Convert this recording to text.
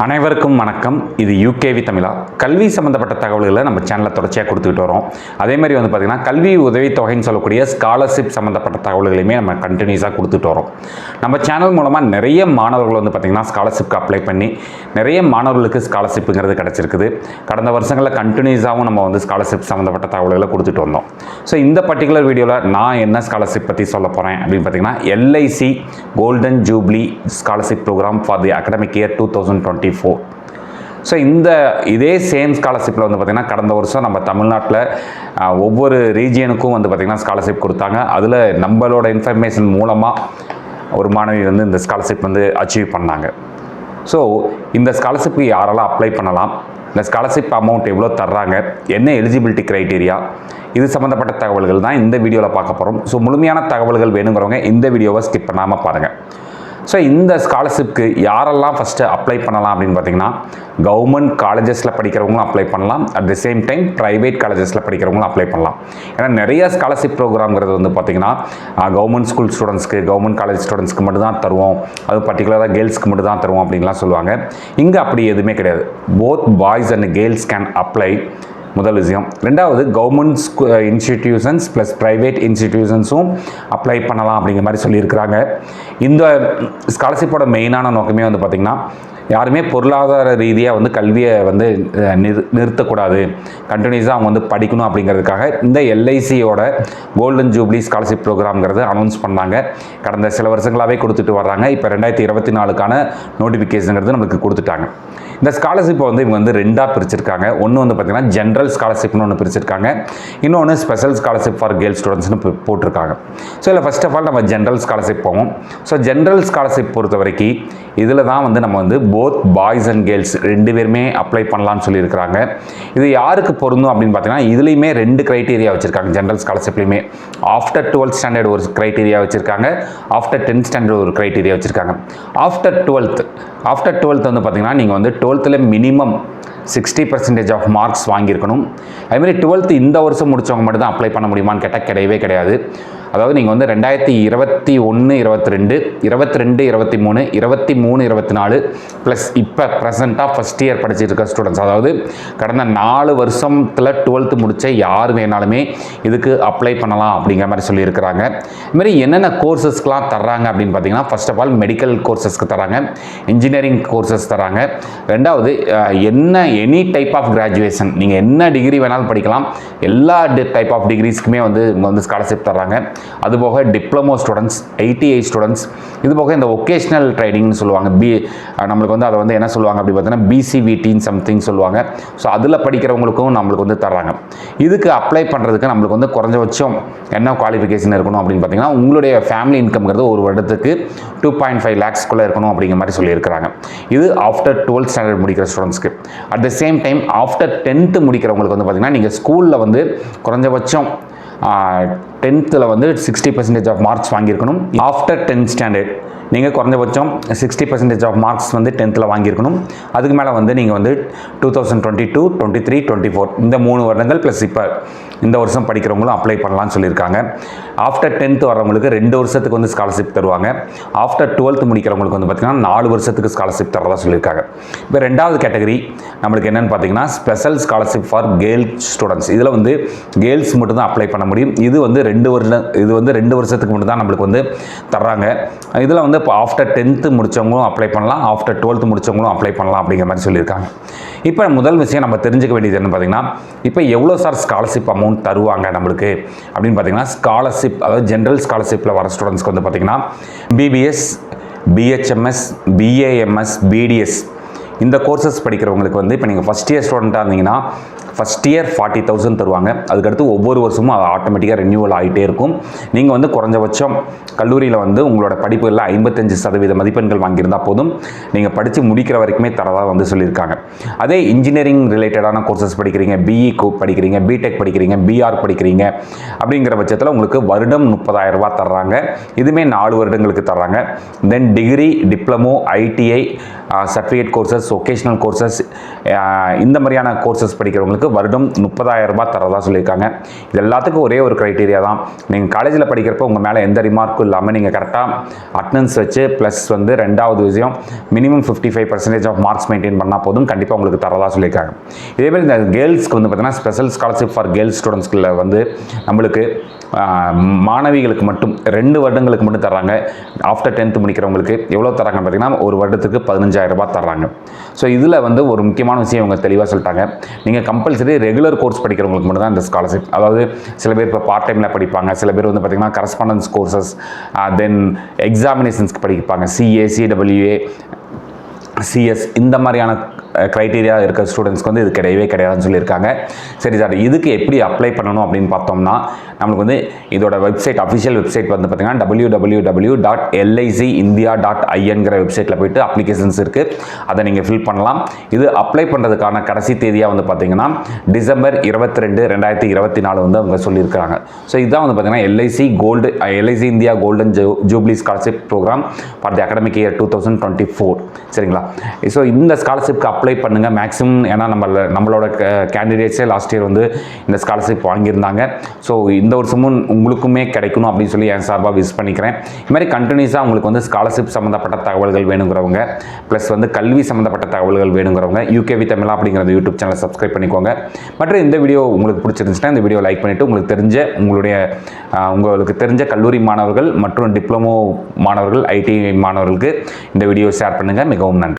அனைவருக்கும் வணக்கம். இது யூகேவி தமிழா. கல்வி சம்மந்தப்பட்ட தகவல்களை நம்ம சேனலில் தொடர்ச்சியாக கொடுத்துக்கிட்டு வரோம். அதே மாதிரி வந்து பார்த்திங்கன்னா கல்வி உதவித்தொகைன்னு சொல்லக்கூடிய ஸ்காலர்ஷிப் சம்மந்தப்பட்ட தகவல்களையுமே நம்ம கண்டினியூஸாக கொடுத்துட்டு வரோம். நம்ம சேனல் மூலமாக நிறைய மாணவர்கள் வந்து பார்த்திங்கன்னா ஸ்காலர்ஷிப்க்கு அப்ளை பண்ணி நிறைய மாணவர்களுக்கு ஸ்காலர்ஷிப்புங்கிறது கிடச்சிருக்குது. கடந்த வருஷங்களில் கண்டினியூஸாகவும் நம்ம வந்து ஸ்காலர்ஷிப் சம்மந்தப்பட்ட தகவல்களை கொடுத்துட்டு வந்தோம். ஸோ இந்த பர்டிகுலர் வீடியோவில் நான் என்ன ஸ்காலர்ஷிப் பற்றி சொல்ல போகிறேன் அப்படின்னு பார்த்திங்கன்னா LIC golden jubilee scholarship programme for the academic year 2024. So இதே சேம் ஸ்காலர்ஷிப்பில் வந்து பார்த்திங்கன்னா கடந்த வருஷம் நம்ம தமிழ்நாட்டில் ஒவ்வொரு ரீஜியனுக்கும் வந்து பார்த்திங்கன்னா ஸ்காலர்ஷிப் கொடுத்தாங்க. அதில் நம்மளோட இன்ஃபர்மேஷன் மூலமாக ஒரு மாணவி வந்து இந்த ஸ்காலர்ஷிப் வந்து அச்சீவ் பண்ணாங்க. ஸோ இந்த ஸ்காலர்ஷிப்புக்கு யாரெல்லாம் அப்ளை பண்ணலாம், இந்த ஸ்காலர்ஷிப் அமௌண்ட் எவ்வளோ தர்றாங்க, என்ன எலிஜிபிலிட்டி க்ரைட்டீரியா, இது சம்மந்தப்பட்ட தகவல்கள் தான் இந்த வீடியோவில் பார்க்க போகிறோம். ஸோ முழுமையான தகவல்கள் வேணுங்கிறவங்க இந்த வீடியோவை ஸ்கிப் பண்ணாமல் பாருங்கள். ஸோ இந்த ஸ்காலர்ஷிப்க்கு யாரெல்லாம் ஃபஸ்ட்டு அப்ளை பண்ணலாம் அப்படின்னு பார்த்தீங்கன்னா கவர்மெண்ட் காலேஜஸில் படிக்கிறவங்களும் அப்ளை பண்ணலாம். At the same time private காலேஜஸில் படிக்கிறவங்களும் அப்ளை பண்ணலாம். ஏன்னா நிறைய ஸ்காலர்ஷிப் ப்ரோக்ராம்ங்கிறது வந்து பார்த்திங்கன்னா கவர்மெண்ட் ஸ்கூல் ஸ்டூடெண்ட்ஸ்க்கு, கவர்மெண்ட் காலேஜ் ஸ்டூடெண்ட்ஸ்க்கு மட்டும் தான் தருவோம், அது பர்டிகுலராக கேர்ள்ஸ்க்கு மட்டும் தான் தருவோம் அப்படின்லாம் சொல்லுவாங்க. இங்கே அப்படி எதுவுமே கிடையாது. Both boys and girls can apply. முதல் விஷயம். ரெண்டாவது, கவர்மெண்ட் இன்ஸ்டிடியூஷன்ஸ் ப்ளஸ் ப்ரைவேட் இன்ஸ்டிடியூஷன்ஸும் அப்ளை பண்ணலாம் அப்படிங்கிற மாதிரி சொல்லியிருக்கிறாங்க. இந்த ஸ்காலர்ஷிப்போட மெயினான நோக்கமே வந்து பார்த்திங்கன்னா யாருமே பொருளாதார ரீதியாக வந்து கல்வியை வந்து நிறுத்தக்கூடாது, கண்டினியூஸாக அவங்க வந்து படிக்கணும் அப்படிங்கிறதுக்காக இந்த எல்ஐசியோட கோல்டன் ஜூப்ளி ஸ்காலர்ஷிப் ப்ரோக்ராம்ங்கிறது அனௌன்ஸ் பண்ணாங்க. கடந்த சில வருஷங்களாகவே கொடுத்துட்டு வர்றாங்க. இப்போ 2024க்கான நோட்டிஃபிகேஷனுங்கிறது நம்மளுக்கு கொடுத்துட்டாங்க. இந்த ஸ்காலர்ஷிப்பை வந்து இவங்க வந்து ரெண்டாக பிரிச்சிருக்காங்க. ஒன்று வந்து பார்த்திங்கன்னா ஜென்ரல் ஸ்காலர்ஷிப்னு ஒன்று பிரிச்சிருக்காங்க, இன்னொன்று ஸ்பெஷல் ஸ்காலர்ஷிப் ஃபார் கேர்ள்ஸ் ஸ்டூடெண்ட்ஸ்னு போட்டிருக்காங்க. ஸோ இதில் ஃபர்ஸ்ட் ஆஃப் ஆல் நம்ம ஜென்ரல் ஸ்காலர்ஷிப் போவோம். ஸோ ஜென்ரல் ஸ்காலர்ஷிப் பொறுத்த வரைக்கும் இதில் தான் வந்து நம்ம வந்து போத் பாய்ஸ் அண்ட் கேர்ள்ஸ் ரெண்டு பேருமே அப்ளை பண்ணலாம்னு சொல்லியிருக்கிறாங்க. இது யாருக்கு பொருந்தும் அப்படின்னு பார்த்தீங்கன்னா இதுலேயுமே ரெண்டு க்ரைட்டீரியா வச்சுருக்காங்க. ஜென்ரல் ஸ்காலர்ஷிப்லையுமே ஆஃப்டர் 12th ஸ்டாண்டர்ட் ஒரு க்ரைட்டீரியா வச்சுருக்காங்க, ஆஃப்டர் 10th ஸ்டாண்டர்ட் ஒரு க்ரைட்டீரியா வச்சுருக்காங்க. ஆஃப்டர் 12th வந்து பார்த்திங்கன்னா நீங்கள் வந்து 12th மினிமம் 60% ஆஃப் மார்க்ஸ் வாங்கியிருக்கணும். அதுமாதிரி 12th இந்த வருஷம் முடித்தவங்க மட்டும் தான் அப்ளை பண்ண முடியுமான்னு கேட்டால் கிடையவே கிடையாது. அதாவது நீங்கள் வந்து 2021, 22, 22, 23, 23, 24 ப்ளஸ் இப்போ ப்ரெசண்ட்டாக ஃபஸ்ட் இயர் படிச்சுட்டு இருக்க ஸ்டூடெண்ட்ஸ், அதாவது கடந்த 4 வருஷத்தில் 12th முடித்த யார் வேணாலுமே இதுக்கு அப்ளை பண்ணலாம் அப்படிங்கிற மாதிரி சொல்லியிருக்கிறாங்க. இதுமாதிரி என்னென்ன கோர்சஸ்க்கெலாம் தர்றாங்க அப்படின்னு பார்த்தீங்கன்னா ஃபர்ஸ்ட் ஆஃப் ஆல் மெடிக்கல் கோர்சஸ்க்கு தராங்க, இன்ஜினியரிங் கோர்சஸ் தராங்க. ரெண்டாவது எனி டைப் ஆஃப் கிராஜுவேஷன், நீங்கள் என்ன டிகிரி வேணாலும் படிக்கலாம், எல்லா டைப் ஆஃப் டிகிரிஸ்க்குமே வந்து ஸ்காலர்ஷிப் தர்றாங்க. அதுபோக டிப்ளமோ ஸ்டூடெண்ட்ஸ், ஐடிஐ ஸ்டூடெண்ட்ஸ், இது போக இந்த ஒகேஷ்னல் ட்ரைனிங்னு சொல்லுவாங்க, நம்மளுக்கு வந்து அதை வந்து என்ன சொல்லுவாங்க அப்படி பார்த்தீங்கன்னா பிசிவிடின்னு சம்திங் சொல்லுவாங்க. ஸோ அதில் படிக்கிறவங்களுக்கும் நம்மளுக்கு வந்து தர்றாங்க. இதுக்கு அப்ளை பண்ணுறதுக்கு நம்மளுக்கு வந்து குறைஞ்சபட்சம் என்ன குவாலிஃபிகேஷன் இருக்கணும் அப்படின்னு பார்த்தீங்கன்னா உங்களுடைய ஃபேமிலி இன்கம்ங்கிறது ஒரு வருடத்துக்கு 2.5 lakhsக்குள்ளே இருக்கணும் அப்படிங்கிற மாதிரி சொல்லியிருக்கிறாங்க. இது ஆஃப்டர் 12th ஸ்டாண்டர்ட் முடிக்கிற ஸ்டூடெண்ட்ஸ்க்கு. At the same time after 10th முடிக்கிறவங்களுக்கு வந்து பார்த்திங்கன்னா நீங்கள் ஸ்கூலில் வந்து குறைஞ்சபட்சம் 10th வந்து 60% ஆஃப் மார்க்ஸ் வாங்கியிருக்கணும். ஆஃப்டர் 10th ஸ்டாண்டர்ட் நீங்கள் குறைஞ்சபட்சம் 60% ஆஃப் மார்க்ஸ் வந்து 10th வாங்கியிருக்கணும். அதுக்கு மேலே வந்து நீங்கள் வந்து 2022, 23, 24 இந்த 3 வருடங்கள் ப்ளஸ் இப்போ இந்த வருஷம் படிக்கிறவங்களும் அப்ளை பண்ணலாம்னு சொல்லியிருக்காங்க. ஆஃப்டர் 10th வரவங்களுக்கு 2 வருஷத்துக்கு வந்து ஸ்காலர்ஷிப் தருவாங்க. ஆஃப்டர் 12th முடிக்கிறவங்களுக்கு வந்து பார்த்திங்கன்னா 4 வருஷத்துக்கு ஸ்காலர்ஷிப் தரதா சொல்லியிருக்காங்க. இப்போ ரெண்டாவது கேட்டகரி நம்மளுக்கு என்னென்னு பார்த்தீங்கன்னா special scholarship for girls students. இதில் வந்து கேர்ள்ஸ் மட்டும் தான் அப்ளை பண்ண முடியும். இது வந்து 2 வருஷத்துக்கு மட்டும் தான் நம்மளுக்கு வந்து தர்றாங்க. இதில் வந்து இப்போ ஆஃப்டர் 10th முடித்தவங்களும் அப்ளை பண்ணலாம், ஆஃப்டர் 12th முடித்தவங்களும் அப்ளை பண்ணலாம் அப்படிங்கிற மாதிரி சொல்லியிருக்காங்க. இப்போ முதல் விஷயம் நம்ம தெரிஞ்சுக்க வேண்டியது என்ன பார்த்தீங்கன்னா இப்போ எவ்வளோ சார் ஸ்காலர்ஷிப் அமௌண்ட் தருவாங்க நம்மளுக்கு அப்படின்னு பார்த்தீங்கன்னா ஸ்காலர்ஷிப், அதாவது ஜென்ரல் ஸ்காலர்ஷிப்பில் வர ஸ்டூடெண்ட்ஸ்க்கு வந்து பார்த்திங்கன்னா பிபிஎஸ், பிஹெச்எம்எஸ், பிஏஎம்எஸ், பிடிஎஸ் இந்த கோர்சஸ் படிக்கிறவங்களுக்கு வந்து இப்போ நீங்கள் ஃபஸ்ட் இயர் ஸ்டூடெண்ட்டாக இருந்தீங்கன்னா ஃபஸ்ட் இயர் 40,000 தருவாங்க. அதுக்கடுத்து ஒவ்வொரு வருஷமும் அது ஆட்டோமேட்டிக்காக ரெனியூவல் ஆகிட்டே இருக்கும். நீங்கள் வந்து குறைஞ்சபட்சம் கல்லூரியில் வந்து உங்களோட படிப்புகளில் 55% மதிப்பெண்கள் வாங்கியிருந்தால் போதும், நீங்கள் படித்து முடிக்கிற வரைக்குமே தரதாக வந்து சொல்லியிருக்காங்க. அதே இன்ஜினியரிங் ரிலேட்டடான கோர்சஸ் படிக்கிறீங்க, பிஇ படிக்கிறீங்க, பிடெக் படிக்கிறீங்க, பிஆர் படிக்கிறீங்க அப்படிங்கிற பட்சத்தில் உங்களுக்கு வருடம் 30,000 ரூபா தர்றாங்க. இதுவுமே 4 வருடங்களுக்கு தர்றாங்க. Then degree, diploma, ITI, certificate courses, vocational courses இந்த மாதிரியான கோர்சஸ் படிக்கிறவங்களுக்கு மாணவர்களுக்கு வருடம் 30,000 ரூபாய் தரதா சொல்லியிருக்காங்க. இது எல்லாத்துக்கும் ஒரே ஒரு க்ரைட்டீரியா தான். நீங்கள் காலேஜில் படிக்கிறப்போ உங்கள் மேலே எந்த ரிமார்க்கும் இல்லாமல் நீங்கள் கரெக்டாக அட்டனன்ஸ் வச்சு ப்ளஸ் வந்து ரெண்டாவது விஷயம் மினிமம் 55% ஆஃப் மார்க்ஸ் மெயின்டைன் பண்ணால் போதும், கண்டிப்பாக உங்களுக்கு தரதா சொல்லியிருக்காங்க. இதேமாதிரி இந்த கேர்ள்ஸ்க்கு வந்து பார்த்தீங்கன்னா ஸ்பெஷல் ஸ்காலர்ஷிப் ஃபார் கேர்ள்ஸ் ஸ்டூடெண்ட்ஸ்களில் வந்து நம்மளுக்கு மாணவிகளுக்கு மட்டும் 2 வருடங்களுக்கு மட்டும் தர்றாங்க. ஆஃப்டர் 10th முடிக்கிறவங்களுக்கு எவ்வளோ தராங்க பார்த்தீங்கன்னா ஒரு வருடத்துக்கு 15,000 ரூபாய் தர்றாங்க. ஸோ இதில் வந்து ஒரு முக்கியமான விஷயம் இவங்க தெளிவாக சொல்லிட்டாங்க. நீங்கள் கம்பல்சரி ரெகுலர் கோர்ஸ் படிக்கிறவங்களுக்கு மட்டும் தான் இந்த ஸ்காலர்ஷிப். அதாவது சில பேர் இப்போ பார்ட் டைமில் படிப்பாங்க, சில பேர் வந்து பார்த்திங்கன்னா கரஸ்பாண்டன்ஸ் கோர்சஸ், தென் எக்ஸாமினேஷன்ஸ்க்கு படிப்பாங்க, CA, CWA, CS இந்த மாதிரியான க்ரைட்டீரியா இருக்கிற ஸ்டூடெண்ட்ஸ்க்கு வந்து இது கிடையாதுன்னு சொல்லியிருக்காங்க. சரி சார், இதுக்கு எப்படி அப்ளை பண்ணணும் அப்படின்னு பார்த்தோம்னா நம்மளுக்கு வந்து இதோட வெப்சைட், அஃபிஷியல் வெப்சைட் வந்து பார்த்திங்கன்னா www.licindia.inங்கிற வெப்சைட்டில் போய்ட்டு அப்ளிகேஷன்ஸ் இருக்குது, அதை நீங்கள் ஃபில் பண்ணலாம். இது அப்ளை பண்ணுறதுக்கான கடைசி தேதியாக வந்து பார்த்திங்கன்னா December 22, 2024 வந்து அவங்க சொல்லியிருக்காங்க. ஸோ இதுதான் வந்து பார்த்திங்கன்னா LIC India golden jubilee scholarship programme for the academic year 2024. சரிங்களா? ஸோ இந்த ஸ்காலர்ஷிப்க்கு அப்ளை பண்ணுங்கள் மேக்ஸிமம். ஏன்னா நம்மளோட கேண்டிடேட்ஸே லாஸ்ட் இயர் வந்து இந்த ஸ்காலர்ஷிப் வாங்கியிருந்தாங்க. ஸோ இந்த வருஷமும் உங்களுக்குமே கிடைக்கணும் அப்படின்னு சொல்லி என் சார்பாக விஷ் பண்ணிக்கிறேன். இது மாதிரி கண்டினியூஸாக உங்களுக்கு வந்து ஸ்காலர்ஷிப் சம்மந்தப்பட்ட தகவல்கள் வேணுங்கிறவங்க, ப்ளஸ் வந்து கல்வி சம்மந்தப்பட்ட தகவல்கள் வேணுங்கிறவங்க UKV தமிழா அப்படிங்கிற யூடியூப் சேனலை சப்ஸ்கிரைப் பண்ணிக்கோங்க. மற்றும் இந்த வீடியோ உங்களுக்கு பிடிச்சிருந்துச்சுன்னா இந்த வீடியோ லைக் பண்ணிவிட்டு உங்களுக்கு தெரிஞ்ச கல்லூரி மாணவர்கள் மற்றும் டிப்ளமோ மாணவர்கள், IT மாணவர்களுக்கு இந்த வீடியோ ஷேர் பண்ணுங்கள். மிகவும் நன்றி.